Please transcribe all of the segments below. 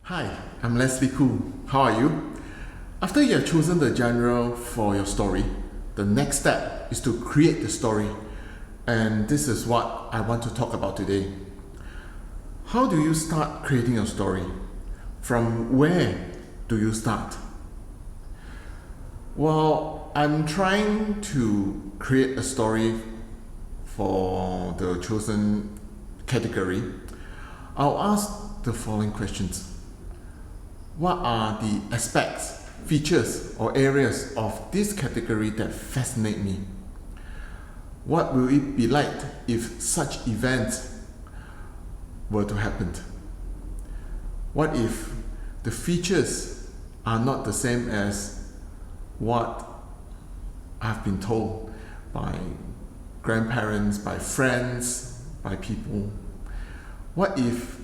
Hi, I'm Leslie Khoo. How are you? After you have chosen the genre for your story, the next step is to create the story. And this is what I want to talk about today. How do you start creating your story? From where do you start? Well, I'm trying to create a story for the chosen category. I'll ask the following questions. What are the aspects, features, or areas of this category that fascinate me? What will it be like if such events were to happen? What if the features are not the same as what I've been told by grandparents, by friends, by people? What if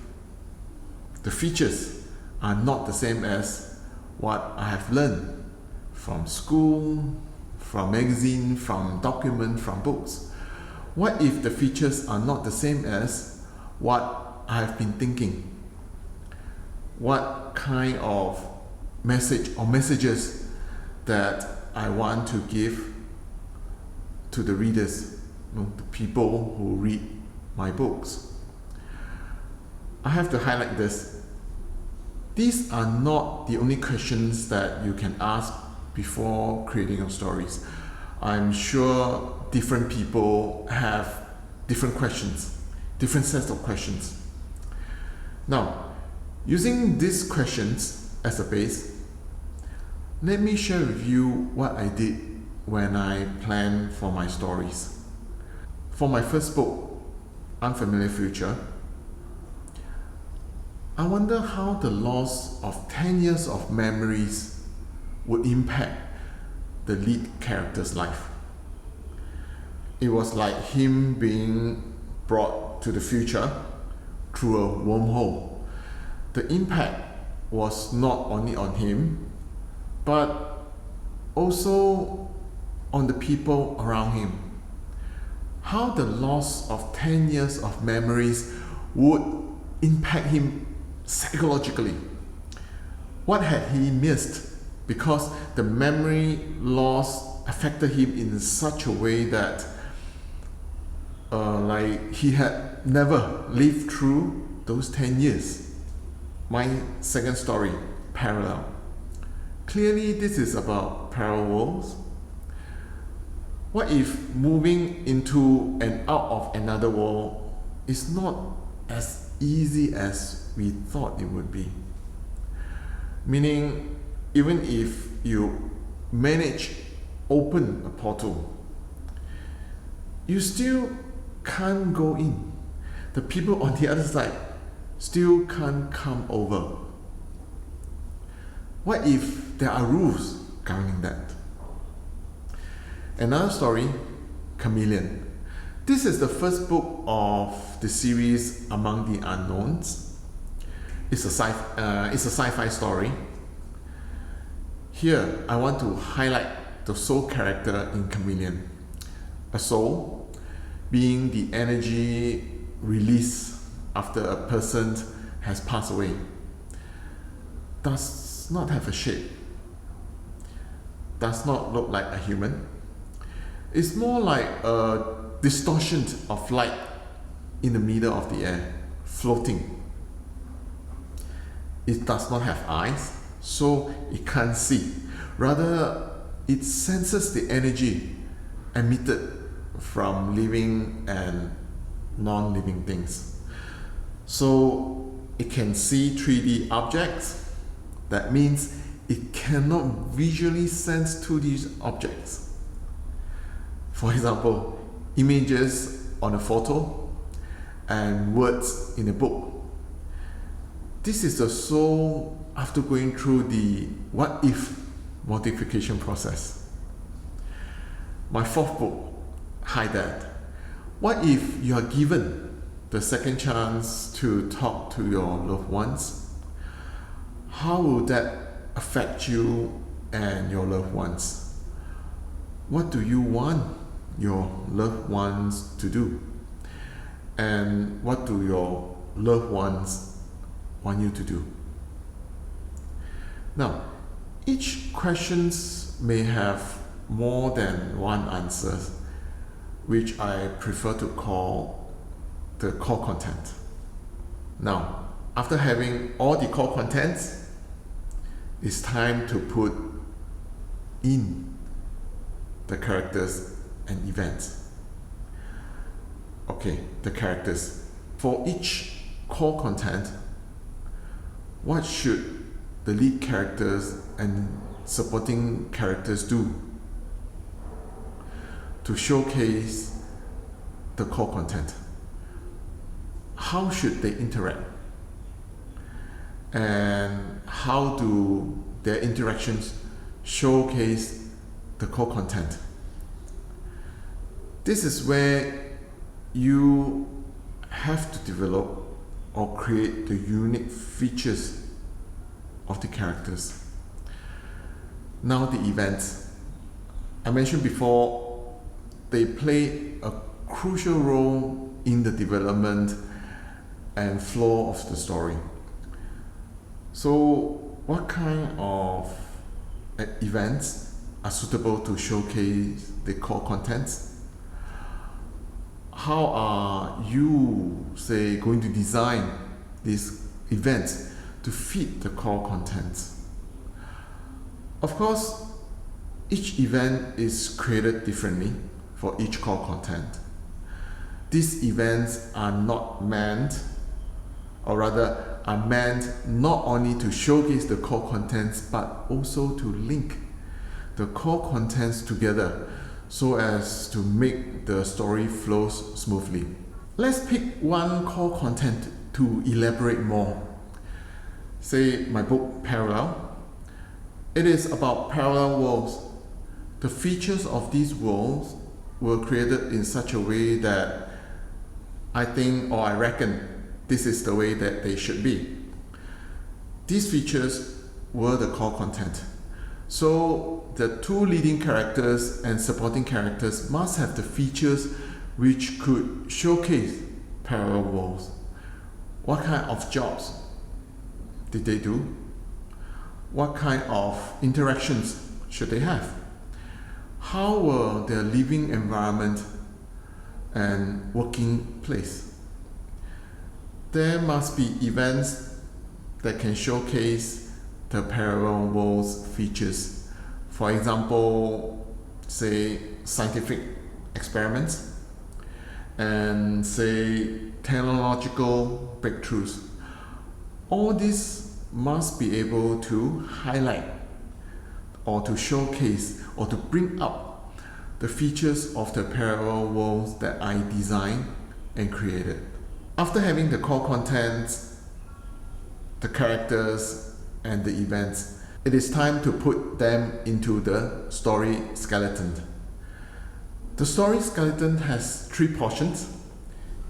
the features are not the same as what I have learned from school, from magazine, from document, from books? What if the features are not the same as what I have been thinking? What kind of message or messages that I want to give to the readers, the people who read my books? I have to highlight this. These are not the only questions that you can ask before creating your stories. I'm sure different people have different questions, different sets of questions. Now, using these questions as a base, let me share with you what I did when I planned for my stories. For my first book, Unfamiliar Future, I wonder how the loss of 10 years of memories would impact the lead character's life. It was like him being brought to the future through a wormhole. The impact was not only on him, but also on the people around him. How the loss of 10 years of memories would impact him psychologically. What had he missed? Because the memory loss affected him in such a way that like he had never lived through those 10 years. My second story, Parallel. Clearly this is about parallel worlds. What if moving into and out of another world is not as easy as we thought it would be? Meaning, even if you manage open a portal, you still can't go in. The people on the other side still can't come over. What if there are rules governing that? Another story, Chameleon. This is the first book of the series Among the Unknowns. It's a sci-fi story. Here, I want to highlight the soul character in Chameleon. A soul being the energy released after a person has passed away, does not have a shape, does not look like a human. It's more like a distortion of light in the middle of the air, floating. It does not have eyes, so it can't see. Rather, it senses the energy emitted from living and non-living things. So it can see 3D objects. That means it cannot visually sense 2D objects. For example, images on a photo and words in a book. This is the soul after going through the what if modification process. My fourth book, Hi Dad. What if you are given the second chance to talk to your loved ones? How will that affect you and your loved ones? What do you want your loved ones to do? And what do your loved ones want you to do? Now, each questions may have more than one answer, which I prefer to call the core content. Now, after having all the core contents, it's time to put in the characters and events. Okay, the characters. For each core content, what should the lead characters and supporting characters do to showcase the core content? How should they interact? And how do their interactions showcase the core content? This is where you have to develop or create the unique features of the characters. Now the events. I mentioned before, they play a crucial role in the development and flow of the story. So what kind of events are suitable to showcase the core contents? How are you, say, going to design these events to fit the core contents? Of course, each event is created differently for each core content. These events are not meant, or rather are meant not only to showcase the core contents, but also to link the core contents together so as to make the story flows smoothly. Let's pick one core content to elaborate more. Say my book Parallel. It is about parallel worlds. The features of these worlds were created in such a way that I think, or I reckon, this is the way that they should be. These features were the core content. So the two leading characters and supporting characters must have the features which could showcase parallel worlds. What kind of jobs did they do? What kind of interactions should they have? How were their living environment and working place? There must be events that can showcase the parallel worlds features. For example, say scientific experiments and say technological breakthroughs. All this must be able to highlight or to showcase or to bring up the features of the parallel worlds that I designed and created. After having the core contents, the characters, and the events, it is time to put them into the story skeleton. The story skeleton has three portions: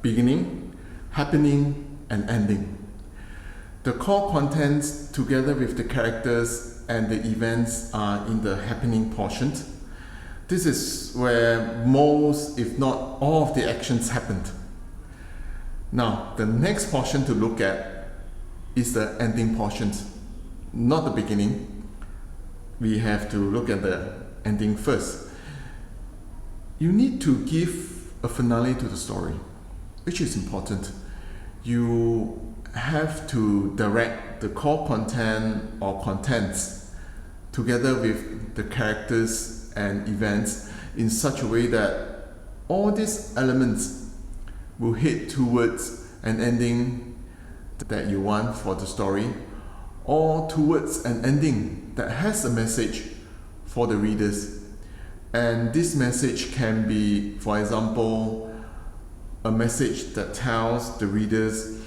beginning, happening, and ending. The core contents together with the characters and the events are in the happening portion. This is where most, if not all, of the actions happened. Now, the next portion to look at is the ending portion, not the beginning. We have to look at the ending first. You need to give a finale to the story, which is important. You have to direct the core content or contents together with the characters and events in such a way that all these elements will head towards an ending that you want for the story, or towards an ending that has a message for the readers. And this message can be, for example, a message that tells the readers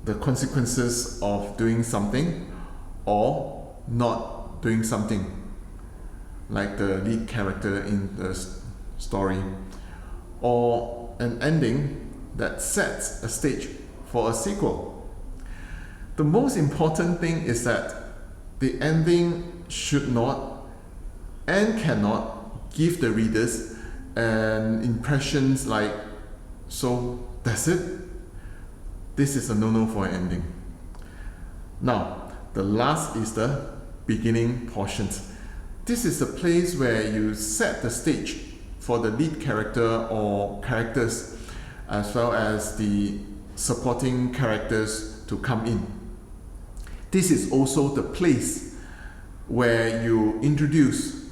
the consequences of doing something or not doing something, like the lead character in the story, or an ending that sets a stage for a sequel. The most important thing is that the ending should not and cannot give the readers an impressions like, so that's it. This is a no-no for an ending. Now, the last is the beginning portions. This is a place where you set the stage for the lead character or characters, as well as the supporting characters to come in. This is also the place where you introduce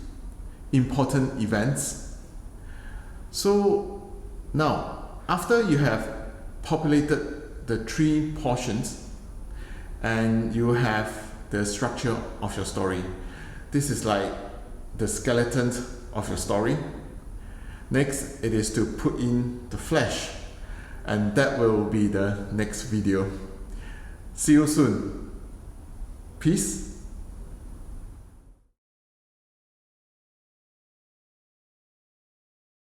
important events. So now, after you have populated the 3 portions and you have the structure of your story, this is like the skeleton of your story. Next, it is to put in the flesh, and that will be the next video. See you soon. Peace.